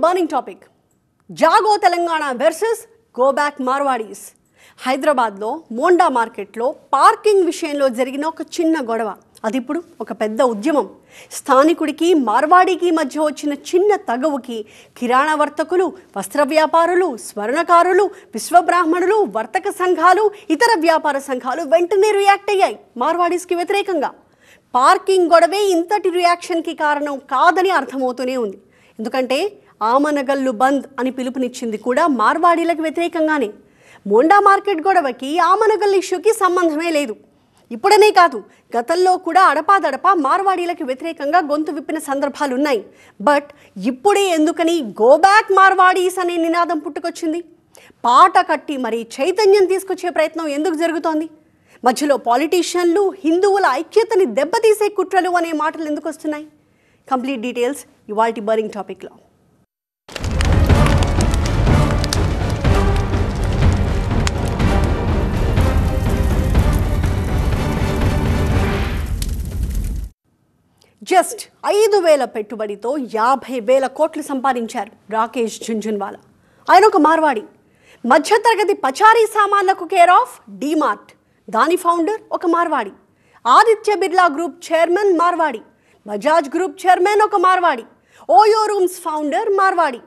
Burning topic. Jago Telangana versus go back Marwaris. హైదరాబాద్లో మోండా మార్కెట్లో parking విషయంలో జరిగిన ఒక చిన్న గొడవ అది ఇప్పుడు ఒక పెద్ద ఉద్యమం. స్థానికుడికి మార్వాడీకి మధ్య వచ్చిన చిన్న తగవుకి కిరాణా వర్తకులు, వస్త్ర వ్యాపారులు, స్వర్ణకారులు, విశ్వబ్రాహ్మణులు, వర్తక సంఘాలు, ఇతర వ్యాపార సంఘాలు వెంటనే రియాక్ట్ అయ్యాయి మార్వాడీస్కి వ్యతిరేకంగా. పార్కింగ్ గొడవే ఇంతటి రియాక్షన్కి కారణం కాదని అర్థమవుతూనే ఉంది. ఎందుకంటే ఆమనగల్లు బంద్ అని పిలుపునిచ్చింది కూడా మార్వాడీలకు వ్యతిరేకంగానే. మోండా మార్కెట్ గొడవకి ఆమనగల్లు ఇష్యూకి సంబంధమే లేదు. ఇప్పుడనే కాదు, గతంలో కూడా అడపాదడపా మార్వాడీలకు వ్యతిరేకంగా గొంతు విప్పిన సందర్భాలు ఉన్నాయి. బట్ ఇప్పుడే ఎందుకని గో బ్యాక్ మార్వాడీస్ అనే నినాదం పుట్టుకొచ్చింది? పాట కట్టి మరి చైతన్యం తీసుకొచ్చే ప్రయత్నం ఎందుకు జరుగుతోంది? మధ్యలో పాలిటీషియన్లు, హిందువుల ఐక్యతని దెబ్బతీసే కుట్రలు అనే మాటలు ఎందుకు వస్తున్నాయి? కంప్లీట్ డీటెయిల్స్ ఇవాల్టి బర్నింగ్ టాపిక్లో. జస్ట్ 5,000 పెట్టుబడితో 50,000 కోట్లు సంపాదించారు రాకేష్ ఝుంఝున్వాలా. ఆయన ఒక మార్వాడి. మధ్యతరగతి పచారీ సామాన్లకు కేర్ ఆఫ్ డీమార్ట్, దాని ఫౌండర్ ఒక Marwari. Aditya Birla group chairman Marwari. Bajaj group chairman ఒక Marwari. OYO rooms founder Marwari.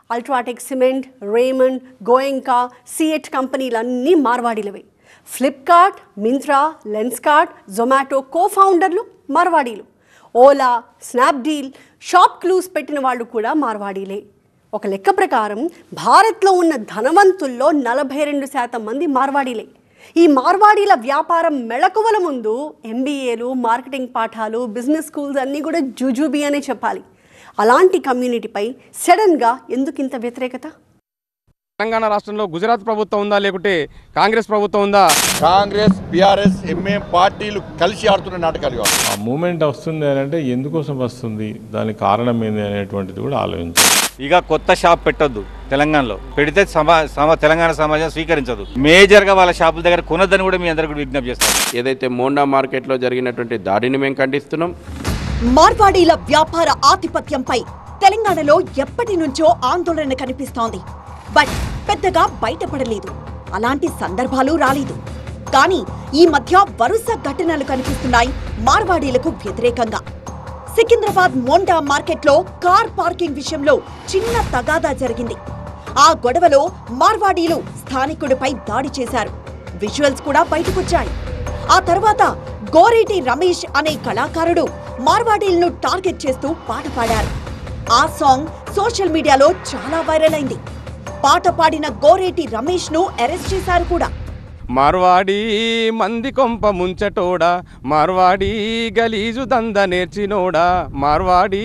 UltraTech cement, Raymond, Goenka, CEAT కంపెనీలన్నీ మార్వాడీలవే. ఫ్లిప్కార్ట్, మింత్రా, లెన్స్కార్ట్, జొమాటో కో ఫౌండర్లు మార్వాడీలు. ఓలా, స్నాప్డీల్, షాప్ క్లూస్ పెట్టిన వాళ్ళు కూడా మార్వాడీలే. ఒక లెక్క ప్రకారం భారత్లో ఉన్న ధనవంతుల్లో 42% మంది మార్వాడీలే. ఈ మార్వాడీల వ్యాపారం మెళకువల ముందు MBAలు, మార్కెటింగ్ పాఠాలు, బిజినెస్ స్కూల్స్ అన్నీ కూడా జుజుబీ అనే చెప్పాలి. అలాంటి కమ్యూనిటీపై సడన్గా ఎందుకు ఇంత వ్యతిరేకత? తెలంగాణ రాష్ట్రంలో గుజరాత్ ప్రభుత్వం ఉందా, లేకుంటే కాంగ్రెస్ ప్రభుత్వం ఉందా? కాంగ్రెస్, బీఆర్ఎస్, ఎంఏ పార్టీలు కలిసి ఆడుతున్న నాటకాలు. ఆ మూమెంట్ వస్తుంది అని అంటే ఎందుకోసం వస్తుంది, దానికి కారణం ఏంది అనేటువంటిది కూడా ఆలోచించాలి. ఇక కొత్త షాప్ పెట్టొద్దు తెలంగాణలో. పెడితే తెలంగాణ సమాజం స్వీకరించదు. మేజర్గా వాళ్ళ షాపుల దగ్గర కొనొద్దని కూడా మీ అందరికీ కూడా విజ్ఞప్తి చేస్తాం. ఏదైతే మోండా మార్కెట్లో జరిగినటువంటి దాడిని మేము ఖండిస్తున్నాం. మార్వాడీల వ్యాపార ఆధిపత్యంపై తెలంగాణలో ఎప్పటి నుంచో ఆందోళన కనిపిస్తోంది. బట్ పెద్దగా బయటపడలేదు. అలాంటి సందర్భాలు రాలేదు. కానీ ఈ మధ్య వరుస ఘటనలు కనిపిస్తున్నాయి మార్వాడీలకు వ్యతిరేకంగా. సికింద్రాబాద్ మోండా మార్కెట్లో కార్ పార్కింగ్ విషయంలో చిన్న తగాదా జరిగింది. ఆ గొడవలో మార్వాడీలు స్థానికుడిపై దాడి చేశారు. విజువల్స్ కూడా బయటకొచ్చాయి. ఆ తర్వాత గోరేటి రమేష్ అనే కళాకారుడు మార్వాడీలను టార్గెట్ చేస్తూ పాట పాడారు. ఆ సాంగ్ సోషల్ మీడియాలో చాలా వైరల్ అయింది. పాట పాడిన గోరేటి రమేష్ ను అరెస్ట్ చేశారు కూడా. మార్వాడి మంది కొంప ముంచటోడా, మార్వాడి గలీజు దంద నేర్చినోడా, మార్వాడి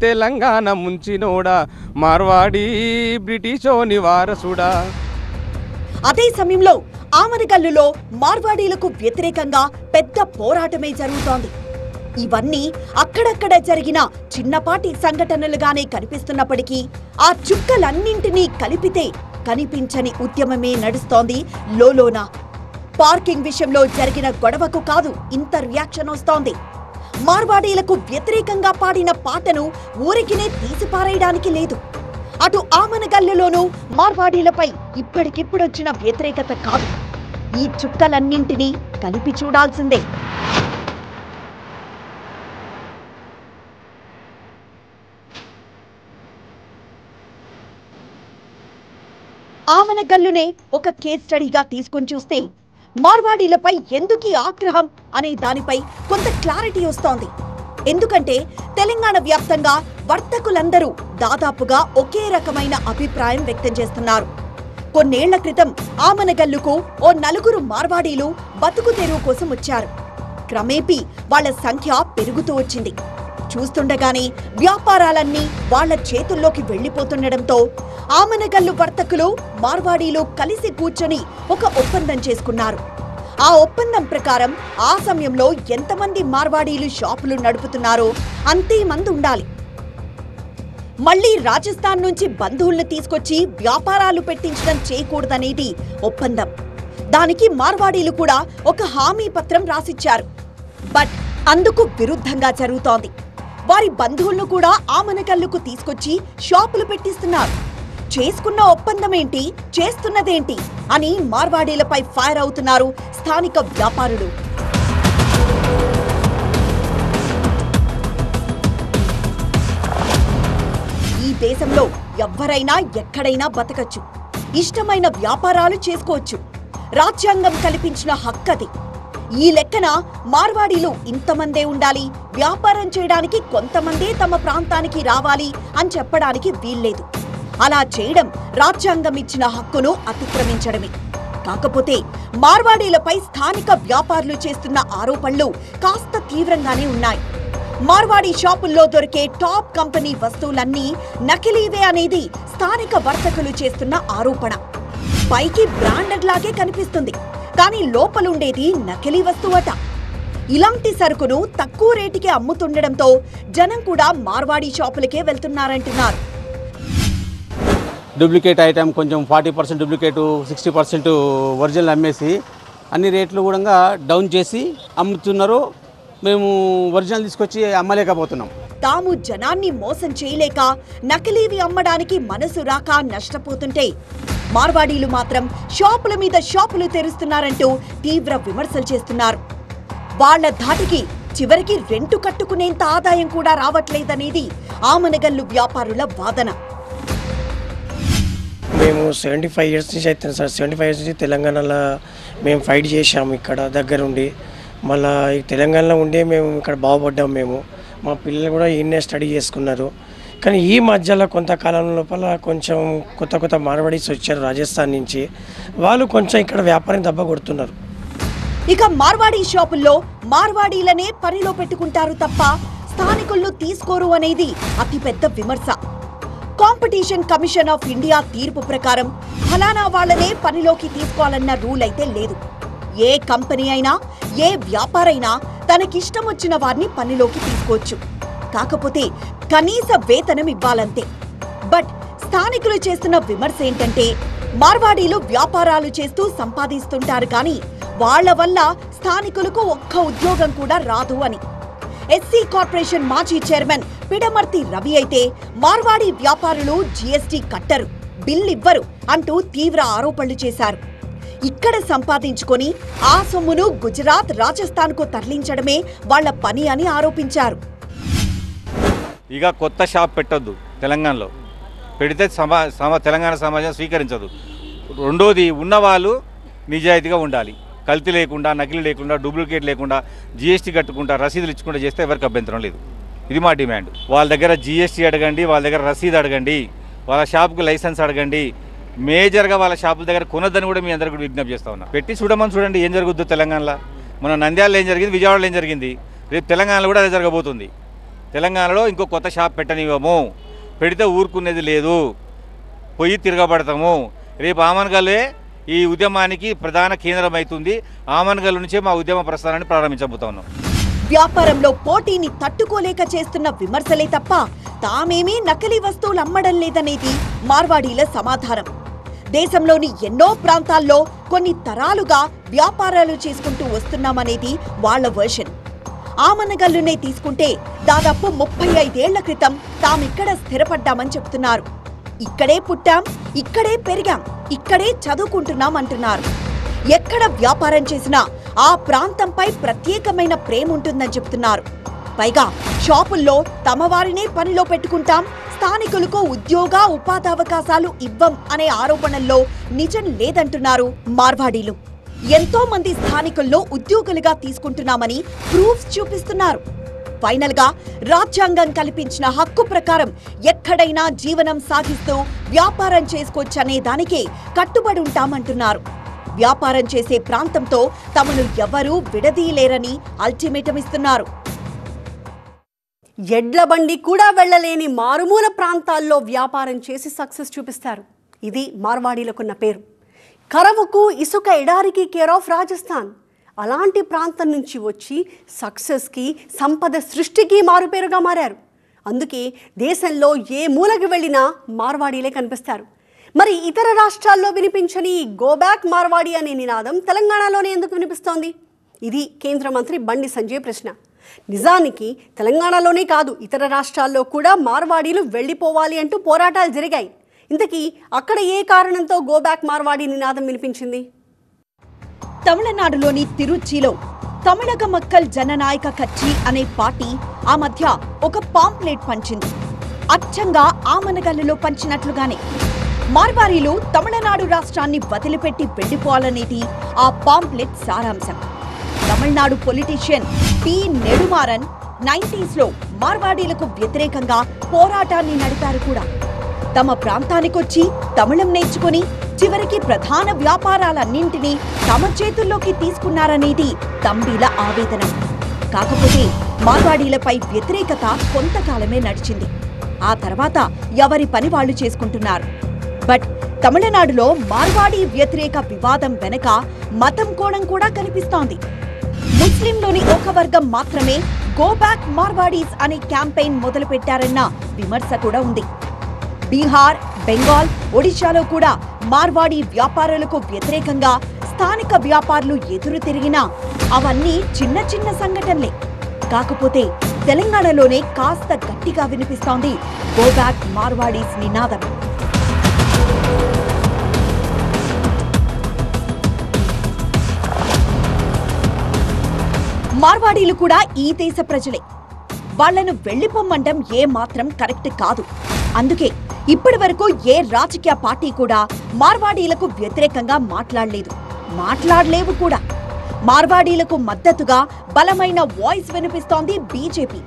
తెలంగాణ ముంచినోడా, మార్వాడి బ్రిటిషోని వారసుడా. అదే సమయంలో ఆమనగల్లులో మార్వాడీలకు వ్యతిరేకంగా పెద్ద పోరాటమే జరుగుతోంది. ఇవన్నీ అక్కడక్కడ జరిగిన చిన్నపాటి సంఘటనలుగానే కనిపిస్తున్నప్పటికీ ఆ చుక్కలన్నింటినీ కలిపితే కనిపించని ఉద్యమమే నడుస్తోంది లోలోన. పార్కింగ్ విషయంలో జరిగిన గొడవకు కాదు ఇంత రియాక్షన్ వస్తోంది. మార్వాడీలకు వ్యతిరేకంగా పాడిన పాటను ఊరికినే తీసిపారేయడానికి లేదు. అటు ఆమనగల్లులోనూ మార్వాడీలపై ఇప్పటికిప్పుడొచ్చిన వ్యతిరేకత కాదు. ఈ చుక్కలన్నింటినీ కలిపి చూడాల్సిందే. ఆమనగల్లునే ఒక కేస్ స్టడీగా తీసుకొని చూస్తే మార్వాడీలపై ఎందుకీ ఆగ్రహం అనే దానిపై కొంత క్లారిటీ వస్తోంది. ఎందుకంటే తెలంగాణ వ్యాప్తంగా వర్తకులందరూ దాదాపుగా ఒకే రకమైన అభిప్రాయం వ్యక్తం చేస్తున్నారు. కొన్నేళ్ల క్రితం ఆమనగల్లుకు ఓ 4 మార్వాడీలు బతుకు తెరువు కోసం వచ్చారు. క్రమేపీ వాళ్ల సంఖ్య పెరుగుతూ వచ్చింది. చూస్తుండగానే వ్యాపారాలన్నీ వాళ్ల చేతుల్లోకి వెళ్లిపోతుండటంతో ఆమనగల్లు వర్తకులు, మార్వాడీలు కలిసి కూర్చొని ఒక ఒప్పందం చేసుకున్నారు. ఆ ఒప్పందం ప్రకారం ఆ సమయంలో ఎంతమంది మార్వాడీలు షాపులు నడుపుతున్నారో అంతే మంది ఉండాలి. మళ్లీ రాజస్థాన్ నుంచి బంధువులను తీసుకొచ్చి వ్యాపారాలు పెట్టించడం చేయకూడదనేది ఒప్పందం. దానికి మార్వాడీలు కూడా ఒక హామీ పత్రం రాసిచ్చారు. బట్ అందుకు విరుద్ధంగా జరుగుతోంది. వారి బంధువులను కూడా ఆమనకల్లుకు తీసుకొచ్చి షాపులు పెట్టిస్తున్నారు. చేసుకున్న ఒప్పందమేంటి, చేస్తున్నదేంటి అని మార్వాడీలపై ఫైర్ అవుతున్నారు స్థానిక వ్యాపారులు. ఈ దేశంలో ఎవ్వరైనా ఎక్కడైనా బతకచ్చు, ఇష్టమైన వ్యాపారాలు చేసుకోవచ్చు. రాజ్యాంగం కల్పించిన హక్కది. ఈ లెక్కన మార్వాడీలు ఇంతమందే ఉండాలి, వ్యాపారం చేయడానికి కొంతమందే తమ ప్రాంతానికి రావాలి అని చెప్పడానికి వీల్లేదు. అలా చేయడం రాజ్యాంగం ఇచ్చిన హక్కును అతిక్రమించడమే. కాకపోతే మార్వాడీలపై స్థానిక వ్యాపారులు చేస్తున్న ఆరోపణలు కాస్త తీవ్రంగానే ఉన్నాయి. మార్వాడీ షాపుల్లో దొరికే టాప్ కంపెనీ వస్తువులన్నీ నకిలీవే అనేది స్థానిక వర్తకులు చేస్తున్న ఆరోపణ. పైకి బ్రాండెడ్ లాగే కనిపిస్తుంది, కానీ లోపలుండేది నకిలీ వస్తువట. ఇలాంటి సరుకును తక్కువ రేటుకి అమ్ముతుండడంతో జనం కూడా మార్వాడీ షాపులకే వెళ్తున్నారంటున్నారు. డూప్లికేట్ ఐటమ్ కొంచెం 40% డూప్లికేటు, 60% ఒరిజినల్ అమ్మేసి అన్ని రేట్లు కూడా డౌన్ చేసి అమ్ముతున్నారు. మేము ఒరిజినల్ తీసుకొచ్చి అమ్మలేకపోతున్నాం. తాము జనాన్ని మోసం చేయలేక నకిలీవి అమ్మడానికి మనసు రాక నష్టపోతుంటే మార్వాడీలు మాత్రం షాపుల మీద షాపులు తెరుస్తున్నారంటూ తీవ్ర విమర్శలు చేస్తున్నారు. వాళ్ల ధాటికి చివరికి రెంటు కట్టుకునేంత ఆదాయం కూడా రావట్లేదనేది ఆమనగల్లు వ్యాపారుల వాదన. మేము 75 ఇయర్స్ నుంచి అవుతుంది సార్. 75 ఇయర్స్ నుంచి తెలంగాణలో మేము ఫైట్ చేశాము ఇక్కడ దగ్గరుండి. మళ్ళీ ఈ తెలంగాణలో ఉండే మేము ఇక్కడ బాగుపడ్డాము. మేము మా పిల్లలు కూడా ఈయన్నే స్టడీ చేసుకున్నారు. కానీ ఈ మధ్యలో కొంతకాలం లోపల కొంచెం కొత్త మార్వాడీస్ వచ్చారు రాజస్థాన్ నుంచి. వాళ్ళు కొంచెం ఇక్కడ వ్యాపారం దెబ్బ కొడుతున్నారు. ఇక మార్వాడీ షాపుల్లో మార్వాడీలనే పనిలో పెట్టుకుంటారు తప్ప స్థానికులను తీసుకోరు అనేది అతిపెద్ద విమర్శ. కాంపిటీషన్ కమిషన్ ఆఫ్ ఇండియా తీర్పు ప్రకారం ఫలానా వాళ్లనే పనిలోకి తీసుకోవాలన్న రూల్ అయితే లేదు. ఏ కంపెనీ అయినా ఏ వ్యాపారైనా తనకిష్టం వచ్చిన వారిని పనిలోకి తీసుకోవచ్చు. కాకపోతే కనీస వేతనం ఇవ్వాలంతే. బట్ స్థానికులు చేస్తున్న విమర్శ ఏంటంటే మార్వాడీలు వ్యాపారాలు చేస్తూ సంపాదిస్తుంటారు, కానీ వాళ్ల వల్ల స్థానికులకు ఒక్క ఉద్యోగం కూడా రాదు అని. ఎస్సీ కార్పొరేషన్ మాజీ చైర్మన్ పిడమర్తి రవి అయితే మార్వాడీ వ్యాపారులు జీఎస్టీ కట్టరు, బిల్ ఇవ్వరు అంటూ తీవ్ర ఆరోపణలు చేశారు. ఇక్కడ సంపాదించుకొని ఆ సొమ్మును గుజరాత్, రాజస్థాన్కు తరలించడమే వాళ్ల పని అని ఆరోపించారు. ఇక కొత్త షాప్ పెట్టొద్దు తెలంగాణలో. పెడితే తెలంగాణ సమాజం స్వీకరించదు. రెండోది, ఉన్నవాళ్ళు నిజాయితీగా ఉండాలి. కల్తీ లేకుండా, నకిలీ లేకుండా, డూప్లికేట్ లేకుండా, జీఎస్టీ కట్టుకుంటా, రసీదులు ఇచ్చుకుంటా చేస్తే ఎవరికి అభ్యంతరం లేదు. ఇది మా డిమాండ్. వాళ్ళ దగ్గర జీఎస్టీ అడగండి, వాళ్ళ దగ్గర రసీదు అడగండి, వాళ్ళ షాప్కి లైసెన్స్ అడగండి. మేజర్గా వాళ్ళ షాపుల దగ్గర కొనొద్దని కూడా మీ అందరికీ విజ్ఞప్తి చేస్తా ఉన్నా. పెట్టి చూడండి ఏం జరుగుద్దు తెలంగాణలో. మన నంద్యాలలో ఏం జరిగింది, విజయవాడలో ఏం జరిగింది, రేపు తెలంగాణలో కూడా అదే జరగబోతుంది. తెలంగాణలో ఇంకో కొత్త షాప్ పెట్టనివ్వము, పెడితే ఊరుకునేది లేదు, పొయ్యి తిరగబడతాము. రేపు ఆమనగల్లే ఈ ఉద్యమానికి ప్రధాన కేంద్రం అవుతుంది. ఆమనగల్ నుంచే మా ఉద్యమ ప్రస్థానాన్ని ప్రారంభించబోతా ఉన్నాం. వ్యాపారంలో పోటీని తట్టుకోలేక చేస్తున్న విమర్శలే తప్ప తామేమీ నకిలీ వస్తువులు అమ్మడం లేదనేది మార్వాడీల సమాధానం. దేశంలోని ఎన్నో ప్రాంతాల్లో కొన్ని తరాలుగా వ్యాపారాలు చేసుకుంటూ వస్తున్నామనేది వాళ్ల వర్షన్. ఆమనగల్లునే తీసుకుంటే దాదాపు 35 ఏళ్ల క్రితం తామిక్కడ స్థిరపడ్డామని చెప్తున్నారు. ఇక్కడే పుట్టాం, ఇక్కడే పెరిగాం, ఇక్కడే చదువుకుంటున్నాం అంటున్నారు. ఎక్కడ వ్యాపారం చేసినా ఆ ప్రాంతంపై ప్రత్యేకమైన ప్రేమ ఉంటుందని చెప్తున్నారు. పైగా షాపుల్లో తమ వారినే పనిలో పెట్టుకుంటాం, స్థానికులకు ఉద్యోగ ఉపాధి ఇవ్వం అనే ఆరోపణల్లో నిజం లేదంటున్నారు మార్వాడీలు. ఎంతో మంది స్థానికుల్లో ఉద్యోగులుగా తీసుకుంటున్నామని ప్రూఫ్స్ చూపిస్తున్నారు. ఫైనల్ గా రాజ్యాంగం కల్పించిన హక్కు ప్రకారం ఎక్కడైనా జీవనం సాగిస్తూ వ్యాపారం చేసుకోవచ్చనే దానికే కట్టుబడి ఉంటామంటున్నారు. వ్యాపారం చేసే ప్రాంతంతో తమను ఎవరూ విడదీయలేరని అల్టిమేటం ఇస్తున్నారు. ఎడ్ల బండి కూడా వెళ్లలేని మారుమూల ప్రాంతాల్లో వ్యాపారం చేసి సక్సెస్ చూపిస్తారు. ఇది మార్వాడీలకున్న పేరు. కరవుకు, ఇసుక ఎడారికి కేర్ ఆఫ్ రాజస్థాన్. అలాంటి ప్రాంతం నుంచి వచ్చి సక్సెస్కి, సంపద సృష్టికి మారుపేరుగా మారారు. అందుకే దేశంలో ఏ మూలకి వెళ్ళినా మార్వాడీలే కనిపిస్తారు. మరి ఇతర రాష్ట్రాల్లో వినిపించని గో బ్యాక్ మార్వాడి అనే నినాదం తెలంగాణలోనే ఎందుకు వినిపిస్తోంది? ఇది కేంద్ర మంత్రి బండి సంజయ్ ప్రశ్న. నిజానికి తెలంగాణలోనే కాదు ఇతర రాష్ట్రాల్లో కూడా మార్వాడీలు వెళ్ళిపోవాలి అంటూ పోరాటాలు జరిగాయి. ఇంతకీ అక్కడ ఏ కారణంతో గో బ్యాక్ మార్వాడి నినాదం వినిపించింది? తమిళనాడులోని తిరుచిలో తమిళగ మక్కల్ జననాయక కచ్చి అనే పార్టీ ఆ మధ్య ఒక పాంప్లెట్ పంచింది. అచ్చంగా ఆమనగల్లులో పంచినట్లుగానే మార్వారీలు తమిళనాడు రాష్ట్రాన్ని వదిలిపెట్టి వెళ్లిపోవాలనేది ఆ పాంప్లెట్ సారాంశం. Tamil Nadu politician P Nedumaran 90s లో మార్వాడీలకు వ్యతిరేకంగా పోరాటాన్ని నడిపారు కూడా. తమ ప్రాంతానికొచ్చి తమిళం నేర్చుకుని చివరికి ప్రధాన వ్యాపారాలన్నింటినీ తమ చేతుల్లోకి తీసుకున్నారనేది తంబిల ఆవేదన. కాకపోతే మార్వాడీలపై వ్యతిరేకత కొంతకాలమే నడిచింది. ఆ తర్వాత ఎవరి పని వాళ్ళు చేసుకుంటున్నారు. బట్ తమిళనాడులో మార్వాడీ వ్యతిరేక వివాదం వెనక మతం కోణం కూడా కనిపిస్తోంది. ముస్లింలోని ఒక వర్గం మాత్రమే గో బ్యాక్ మార్వాడీస్ అనే క్యాంపెయిన్ మొదలుపెట్టారన్న విమర్శ కూడా ఉంది. బీహార్, బెంగాల్, ఒడిశాలో కూడా మార్వాడీ వ్యాపారులకు వ్యతిరేకంగా స్థానిక వ్యాపారులు ఎదురు తిరిగినా అవన్నీ చిన్న చిన్న సంఘటనలే. కాకపోతే తెలంగాణలోనే కాస్త గట్టిగా వినిపిస్తోంది గో బ్యాక్ మార్వాడీస్ నినాదం. మార్వాడీలు కూడా ఈ దేశ ప్రజలే. వాళ్లను వెళ్లిపోమ్మండం ఏ మాత్రం కరెక్ట్ కాదు. అందుకే ఇప్పటి వరకు ఏ రాజకీయ పార్టీ కూడా మార్వాడీలకు వ్యతిరేకంగా మాట్లాడలేవు కూడా. మార్వాడీలకు మద్దతుగా బలమైన వాయిస్ వినిపిస్తోంది బీజేపీ.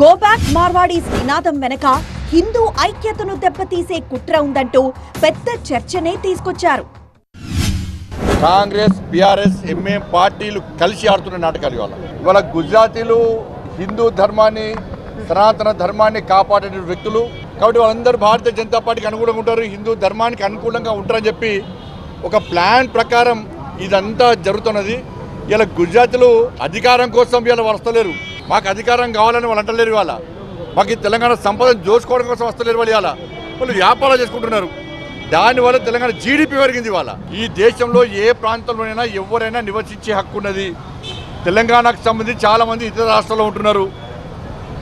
గో బ్యాక్ మార్వాడీస్ నినాదం వెనక హిందూ ఐక్యతను దెబ్బతీసే కుట్ర ఉందంటూ పెద్ద చర్చనే తీసుకొచ్చారు. కాంగ్రెస్, బీఆర్ఎస్, ఎంఏఎం పార్టీలు కలిసి ఆడుతున్న నాటకాలు ఇవాళ గుజరాతీలు హిందూ ధర్మాన్ని, సనాతన ధర్మాన్ని కాపాడే వ్యక్తులు కాబట్టి వాళ్ళందరూ భారతీయ జనతా పార్టీకి అనుకూలంగా ఉంటారు, హిందూ ధర్మానికి అనుకూలంగా ఉంటారని చెప్పి ఒక ప్లాన్ ప్రకారం ఇదంతా జరుగుతున్నది. ఇలా గుజరాతీలు అధికారం కోసం వీళ్ళు వస్తలేరు, మాకు అధికారం కావాలని వాళ్ళు అంటలేరు. ఇవాళ మాకు తెలంగాణ సంపదను దోచుకోవడం కోసం వస్తలేరు. వాళ్ళు వ్యాపారాలు చేసుకుంటున్నారు. దానివల్ల తెలంగాణ జీడిపి పెరిగింది. ఇవాళ ఈ దేశంలో ఏ ప్రాంతంలోనైనా ఎవరైనా నివసించే హక్కు ఉన్నది. తెలంగాణకు సంబంధించి చాలా మంది ఇతర రాష్ట్రాల్లో ఉంటున్నారు.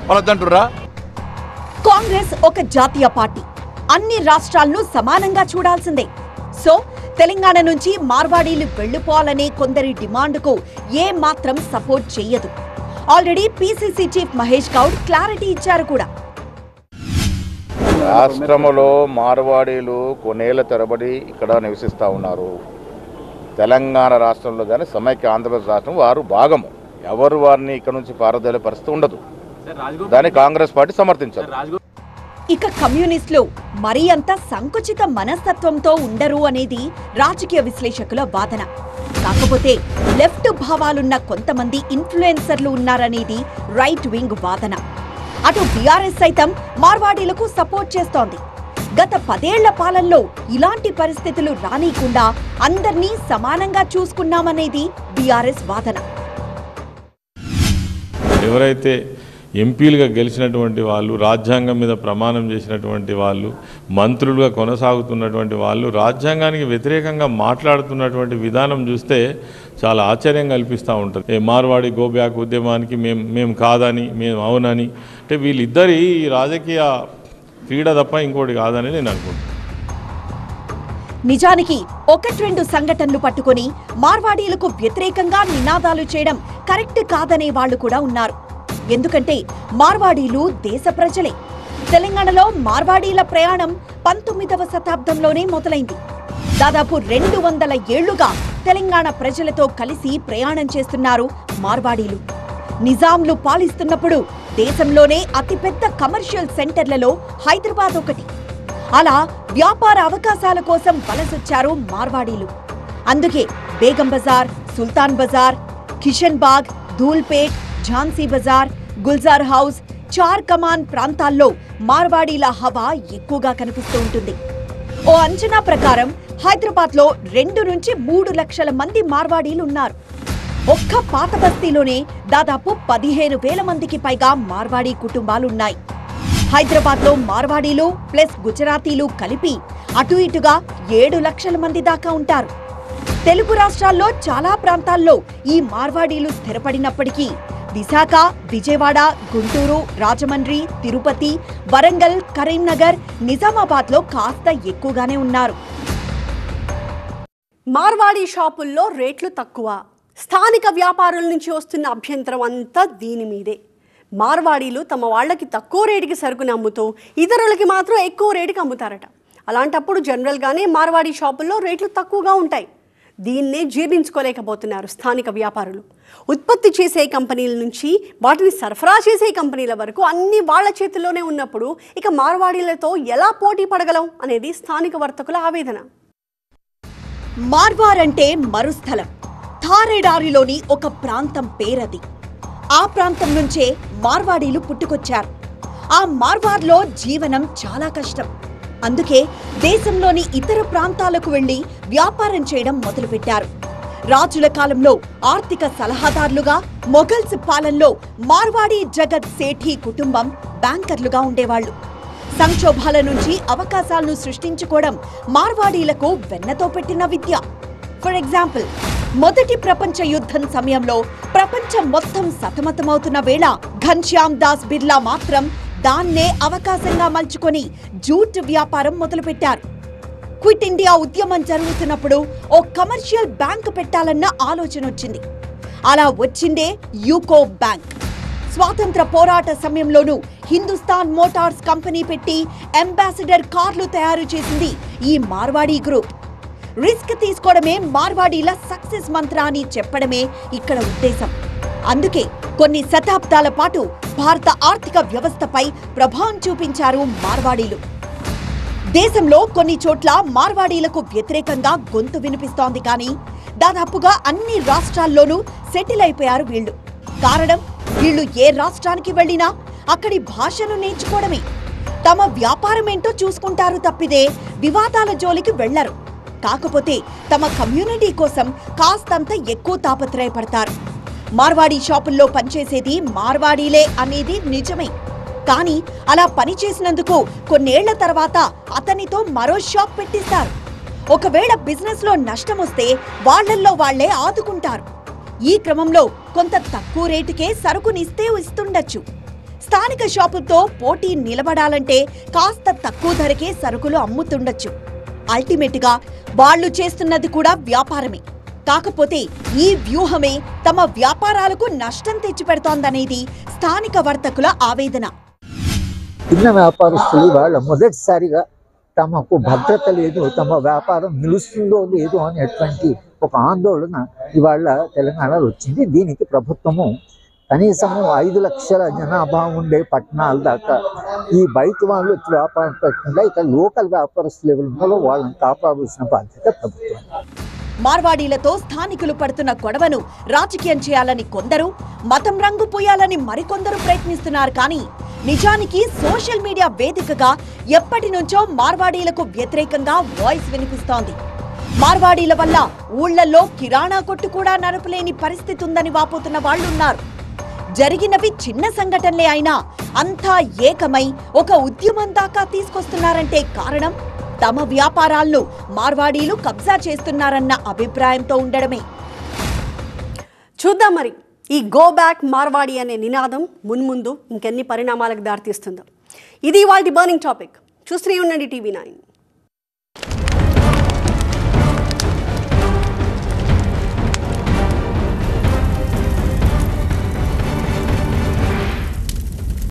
వాళ్ళంటురా కాంగ్రెస్ ఒక జాతీయ పార్టీ, అన్ని రాష్ట్రాలను సమానంగా చూడాల్సిందే. సో తెలంగాణ నుంచి మార్వాడీలు వెళ్లిపోవాలనే కొందరి డిమాండ్కు ఏ మాత్రం సపోర్ట్ చెయ్యదు. Already PCC chief Mahesh Goud clarity ఇచ్చారు కూడా. రాష్ట్రంలో మార్వాడీలు కొన్నేళ్ల తరబడి ఇక్కడ నివసిస్తూ ఉన్నారు. తెలంగాణ రాష్ట్రంలో కానీ సమైక్య ఆంధ్రప్రదేశ్ రాష్ట్రం వారు భాగము. ఎవరు వారిని ఇక్కడ నుంచి పారదోలే పరిస్థితి ఉండదు. దాన్ని కాంగ్రెస్ పార్టీ సమర్థించారు. ఇక కమ్యూనిస్టులు మరీ అంత సంకుచిత మనస్తత్వంతో ఉండరు అనేది రాజకీయ విశ్లేషకుల వాదన. కాకపోతే లెఫ్ట్ భావాలున్న కొంతమంది ఇన్ఫ్లుయెన్సర్లు ఉన్నారనేది రైట్ వింగ్ వాదన. అటు బీఆర్ఎస్ సైతం మార్వాడీలకు సపోర్ట్ చేస్తోంది. గత 10 ఏళ్ల పాలనలో ఇలాంటి పరిస్థితులు రానీయకుండా అందర్నీ సమానంగా చూసుకున్నామనేది బీఆర్ఎస్ వాదన. ఎవరైతే ఎంపీలుగా గెలిచినటువంటి వాళ్ళు, రాజ్యాంగం మీద ప్రమాణం చేసినటువంటి వాళ్ళు, మంత్రులుగా కొనసాగుతున్నటువంటి వాళ్ళు రాజ్యాంగానికి వ్యతిరేకంగా మాట్లాడుతున్నటువంటి విధానం చూస్తే చాలా ఆశ్చర్యం కల్పిస్తూ ఉంటుంది. మార్వాడి గో బ్యాక్ ఉద్యమానికి మేము కాదని, మేము అవునని, అంటే వీళ్ళిద్దరి రాజకీయ క్రీడ తప్ప ఇంకోటి కాదని నేను అనుకుంటున్నాను. నిజానికి 1-2 సంఘటనలు పట్టుకొని మార్వాడీలకు వ్యతిరేకంగా నినాదాలు చేయడం కరెక్ట్ కాదనే వాళ్ళు కూడా ఉన్నారు. ఎందుకంటే మార్వాడీలు దేశ ప్రజలే. తెలంగాణలో మార్వాడీల ప్రయాణం 19వ శతాబ్దంలోనే మొదలైంది. దాదాపు 200 ఏళ్లుగా తెలంగాణ ప్రజలతో కలిసి ప్రయాణం చేస్తున్నారు మార్వాడీలు. నిజాంలు పాలిస్తున్నప్పుడు దేశంలోనే అతిపెద్ద కమర్షియల్ సెంటర్లలో హైదరాబాద్ ఒకటి. అలా వ్యాపార అవకాశాల కోసం వలసొచ్చారు మార్వాడీలు. అందుకే బేగం బజార్, సుల్తాన్ బజార్, కిషన్ బాగ్, ధూల్పేట్, ఝాన్సీ బజార్, గుల్జార్ హౌస్, చార్ కమాన్ ప్రాంతాల్లో మార్వాడీల హవా ఎక్కువగా కనిపిస్తూ ఉంటుంది. ఓ అంచనా ప్రకారం హైదరాబాద్లో 2 నుంచి 3 లక్షల మంది మార్వాడీలు ఉన్నారు. ఒక్క పాత బస్తీలోనే దాదాపు 15,000 మందికి పైగా మార్వాడీ కుటుంబాలున్నాయి. హైదరాబాద్లో మార్వాడీలు ప్లస్ గుజరాతీలు కలిపి అటు ఇటుగా 7 లక్షల మంది దాకా ఉంటారు. తెలుగు రాష్ట్రాల్లో చాలా ప్రాంతాల్లో ఈ మార్వాడీలు స్థిరపడినప్పటికీ విశాఖ, విజయవాడ, గుంటూరు, రాజమండ్రి, తిరుపతి, వరంగల్, కరీంనగర్, నిజామాబాద్లో కాస్త ఎక్కువగానే ఉన్నారు. మార్వాడీ షాపుల్లో రేట్లు తక్కువ. స్థానిక వ్యాపారుల నుంచి వస్తున్న అభ్యంతరం అంతా దీని మీదే. మార్వాడీలు తమ వాళ్ళకి తక్కువ రేటుకి సరుకుని అమ్ముతూ ఇతరులకి మాత్రం ఎక్కువ రేటుకి అమ్ముతారట. అలాంటప్పుడు జనరల్గానే మార్వాడీ షాపుల్లో రేట్లు తక్కువగా ఉంటాయి. దీన్నే జీర్ణించుకోలేకపోతున్నారు స్థానిక వ్యాపారులు. ఉత్పత్తి చేసే కంపెనీల నుంచి వాటిని సరఫరా చేసే కంపెనీల వరకు అన్ని వాళ్ళ చేతుల్లోనే ఉన్నప్పుడు ఇక మార్వాడీలతో ఎలా పోటీ పడగలం అనేది స్థానిక వర్తకుల ఆవేదన. మార్వార్ అంటే మరుస్థలం. థారెడారిలోని ఒక ప్రాంతం పేరది. ఆ ప్రాంతం నుంచే మార్వాడీలు పుట్టుకొచ్చారు. ఆ మార్వార్లో జీవనం చాలా కష్టం. అందుకే దేశంలోని ఇతర ప్రాంతాలకు వెళ్లి వ్యాపారం చేయడం మొదలుపెట్టారు. రాజుల కాలంలో ఆర్థిక సలహాదారులుగా, మొఘల్స్ పాలనలో మార్వాడీ జగత్ సేఠీ కుటుంబం బ్యాంకర్లుగా ఉండేవాళ్లు. సంక్షోభాల నుంచి అవకాశాలను సృష్టించుకోవడం మార్వాడీలకు వెన్నతో పెట్టిన విద్య. ఫర్ ఎగ్జాంపుల్, మొదటి ప్రపంచ యుద్ధం సమయంలో ప్రపంచం మొత్తం సతమతమవుతున్న వేళ ఘన్శ్యామ్ దాస్ బిర్లా మాత్రం దాన్నే అవకాశంగా మలుచుకొని జూట్ వ్యాపారం మొదలుపెట్టారు. క్విట్ ఇండియా ఉద్యమం జరుగుతున్నప్పుడు ఓ కమర్షియల్ బ్యాంక్ పెట్టాలన్న ఆలోచన వచ్చింది. అలా వచ్చిందే యూకో బ్యాంక్. స్వాతంత్ర పోరాట సమయంలోనూ హిందుస్థాన్ మోటార్స్ కంపెనీ పెట్టి అంబాసిడర్ కార్లు తయారు చేసింది ఈ మార్వాడీ గ్రూప్. రిస్క్ తీసుకోవడమే మార్వాడీల సక్సెస్ మంత్ర అని చెప్పడమే ఇక్కడ ఉద్దేశం. అందుకే కొన్ని శతాబ్దాల పాటు భారత ఆర్థిక వ్యవస్థపై ప్రభావం చూపించారు మార్వాడీలు. దేశంలో కొన్ని చోట్ల మార్వాడీలకు వ్యతిరేకంగా గొంతు వినిపిస్తోంది. కానీ దాదాపుగా అన్ని రాష్ట్రాల్లోనూ సెటిల్ అయిపోయారు వీళ్లు. కారణం, వీళ్లు ఏ రాష్ట్రానికి వెళ్లినా అక్కడి భాషను నేర్చుకోవడమే. తమ వ్యాపారం ఏంటో చూసుకుంటారు తప్పిదే వివాదాల జోలికి వెళ్లరు. కాకపోతే తమ కమ్యూనిటీ కోసం కాస్తంత ఎక్కువ తాపత్రయపడతారు. మార్వాడీ షాపుల్లో పనిచేసేది మార్వాడీలే అనేది నిజమే. కానీ అలా పనిచేసినందుకు కొన్నేళ్ల తర్వాత అతనితో మరో షాప్ పెట్టిస్తారు. ఒకవేళ బిజినెస్ లో నష్టం వస్తే వాళ్లల్లో వాళ్లే ఆదుకుంటారు. ఈ క్రమంలో కొంత తక్కువ రేటుకే సరుకునిస్తే ఇస్తుండొచ్చు. స్థానిక షాపులతో పోటీ నిలబడాలంటే కాస్త తక్కువ ధరకే సరుకులు అమ్ముతుండొచ్చు. అల్టిమేట్ గా వాళ్లు చేస్తున్నది కూడా వ్యాపారమే. కాకపోతే ఈ వ్యూహమే తమ వ్యాపారాలకు నష్టం తెచ్చిపెడుతోందనేది స్థానిక వర్తకుల ఆవేదన. చిన్న వ్యాపారస్తులు వాళ్ళ మొదటిసారిగా తమకు భద్రత లేదు, తమ వ్యాపారం నిలుస్తుందో లేదో అనేటువంటి ఒక ఆందోళన ఇవాళ తెలంగాణలో వచ్చింది. దీనికి ప్రభుత్వము కనీసము 5 లక్షల జనాభా ఉండే పట్టణాల దాకా ఈ బయట వాళ్ళు వచ్చి వ్యాపారం పెట్టకుండా ఇక లోకల్ వ్యాపారస్తులు లెవెల్ ఉన్నలో వాళ్ళని కాపాడాల్సిన బాధ్యత ప్రభుత్వం. మార్వాడీలతో స్థానికులు పడుతున్న గొడవను రాజకీయం చేయాలని కొందరు, మతం రంగు పూయాలని మరికొందరు ప్రయత్నిస్తున్నారు. కానీ నిజానికి సోషల్ మీడియా వేదికగా ఎప్పటి నుంచో మార్వాడీలకు వ్యతిరేకంగా వాయిస్ వినిపిస్తోంది. మార్వాడీల వల్ల ఊళ్లలో కిరాణా కొట్టు కూడా నడపలేని పరిస్థితి ఉందని వాపోతున్న వాళ్లున్నారు. జరిగినవి చిన్న సంఘటనలే అయినా అంతా ఏకమై ఒక ఉద్యమం దాకా తీసుకొస్తున్నారంటే కారణం తమ వ్యాపారాలను మార్వాడీలు కబ్జా చేస్తున్నారన్న అభిప్రాయంతో ఉండడమే. చూద్దాం మరి ఈ గో బ్యాక్ మార్వాడి అనే నినాదం మున్ముందు ఇంకెన్ని పరిణామాలకు దారితీస్తుందో. ఇది ఇవాల్టి బర్నింగ్ టాపిక్. చూస్తూనే ఉండండి TV9.